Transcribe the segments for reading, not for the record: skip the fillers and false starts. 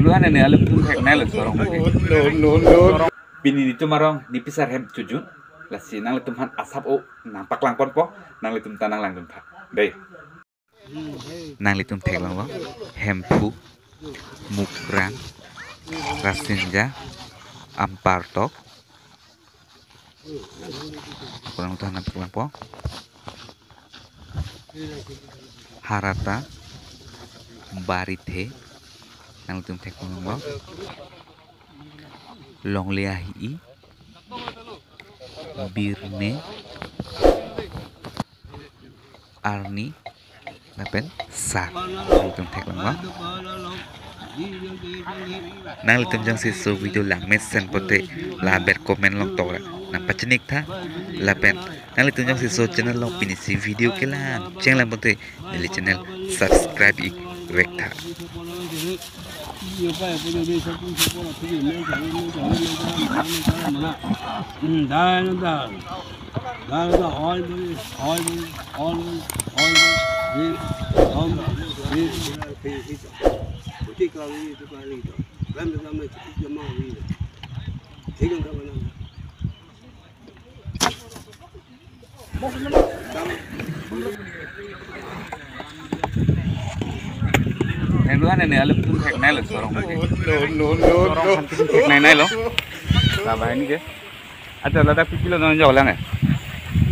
Nengluan ini alam tuh kayak nela sorong. No. Bini itu marong dipisar hem tujuh. Lasi nang letum han asap o nampak langkon po nang letum tanang langkon tak. Deh. Nang letum tek lang lo hempu mukrang rasinja ampartok kurang tuh nampak lang po harata barithe nang letum tek lang lo longliahi birne arni napen sak litum tek lang nang litum jang si so video lang mesen pote la ber komen long tora nang pacenik tha lapen nang litum jang si so channel long pinisi video ke lang cheng lang pote nili channel subscribe ik rek tha Nengluan ini alam tuh kayak nela sorong. Sorong kayak nela. Sabah ini ke? Ada lada kilo non jauh lang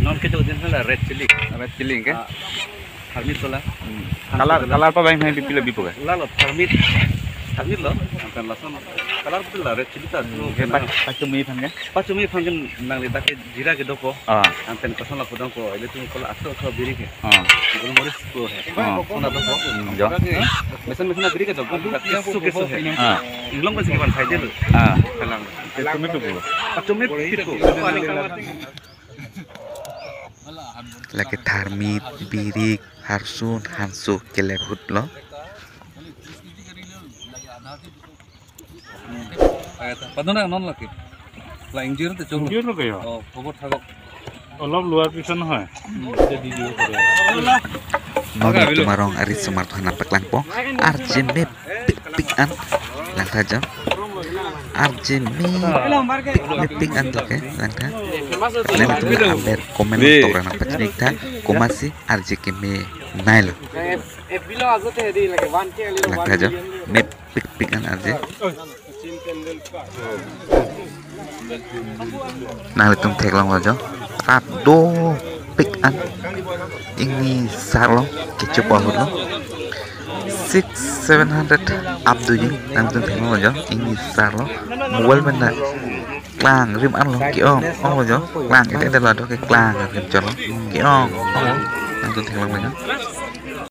non kecil jenisnya red chili ke? Harmit lah. Kalar apa bang yang pipil lebih pokok? Lalu harmit loh. Anten langsung. Kalar pipil lah red chili tak. Pacumi kan nang lihat ke jira ke doko. Anten kosong lah kudang ko. Itu tuh kalau asal biri ke. Kalau moris ko. Kona doko. Jo. Mesin biri ke doko. Suke. Ilong masih kapan saja lu. Kalang. Pacumi itu. Lagi tarmit, birik, harsun, hansu, kelebut lo. Padahal non lagi. Lah injir tuh coba. Injir lo kayak. Oh, bobot hagok. Olah luar pisan hoy. Jadi dia Nona itu marong arit semar tuh nampak langpo. Arjen me pik an lang saja. Arjen me pik an tuh ke lang ta. Lain itu ambil komen untuk orang apa cerita. Komasi arjen ke me nail. Lang saja. Me pik an arjen. Nah itu tek lang aja. Rado pik an ini sarlo kecup bahur lo 600-700 abdu jing nang tek lang aja ini sarlo mual benda klang rim an lo kiong aja klang itu ada lo ke klang rim chon lo kiong nang tek lang aja